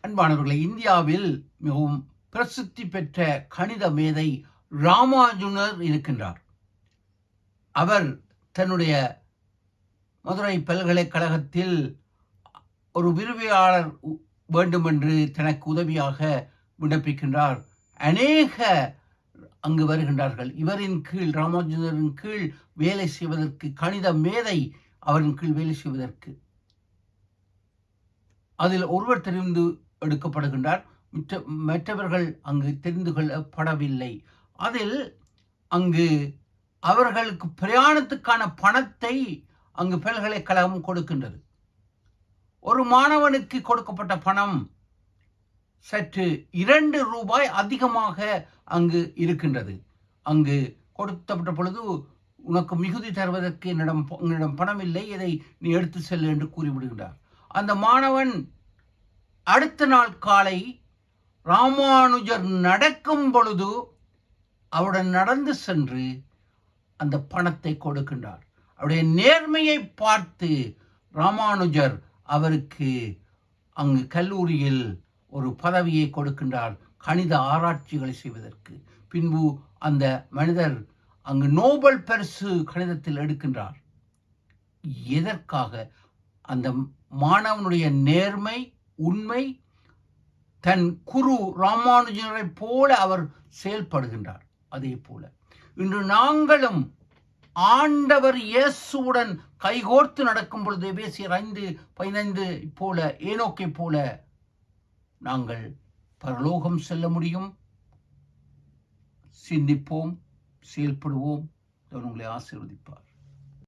அன்பானவர்களே, இந்தியாவில் மிகவும் பிரசித்தி பெற்ற கணித மேதை ராமானுஜர் இருக்கின்றார். அவர் தன்னுடைய மதுரை பல்கலைக்கழகத்தில் ஒரு விரிவியாளர் வேண்டுமென்று தனக்கு உதவியாக விண்ணப்பிக்கின்றார். அநேக அங்கு வருகின்றார்கள். இவரின் கீழ், ராமானுஜரின் கீழ் வேலை செய்வதற்கு, கணித மேதை அவரின் கீழ் வேலை செய்வதற்கு. அதில் ஒருவர் தெரிந்து எடுக்கப்படுகின்றார். மற்றவர்கள் அங்கு தெரிந்து கொள்ளப்படவில்லை. அதில் அங்கு அவர்களுக்கு பிரயாணத்துக்கான பணத்தை அங்கு பல்கலைக்கழகம் கொடுக்கின்றது. ஒரு மாணவனுக்கு கொடுக்கப்பட்ட பணம் சற்று 2 ரூபாய் அதிகமாக அங்கு இருக்கின்றது. அங்கு கொடுக்கப்பட்ட பொழுது, உனக்கு மிகுதி தருவதற்கு என்னிடம் பணம் இல்லை, இதை நீ எடுத்து செல்ல என்று கூறிவிடுகின்றார். அந்த மாணவன் அடுத்த நாள் காலை ராமானுஜர் நடக்கும் பொழுது அவருடன் நடந்து சென்று அந்த பணத்தை கொடுக்கின்றார். அவருடைய நேர்மையை பார்த்து ராமானுஜர் அவருக்கு அங்கு கல்லூரியில் ஒரு பதவியை கொடுக்கின்றார், கணித ஆராய்ச்சிகளை செய்வதற்கு. பின்பு அந்த மனிதர் அங்கு நோபல் பரிசு கணிதத்தில் எடுக்கின்றார். எதற்காக? அந்த மாணவனுடைய நேர்மை, உண்மை, தன் குரு ராமானுஜரை போல அவர் செயல்படுகின்றார். அதே போல இன்று நாங்களும் ஆண்டவர் இயேசுவுடன் கைகோர்த்து நடக்கும் பொழுது, எபேசியர் 5:15 போல, ஏனோக்கை போல நாங்கள் பரலோகம் செல்ல முடியும். சிந்திப்போம், செயல்படுவோம். உங்களை ஆசீர்வதிப்பார்.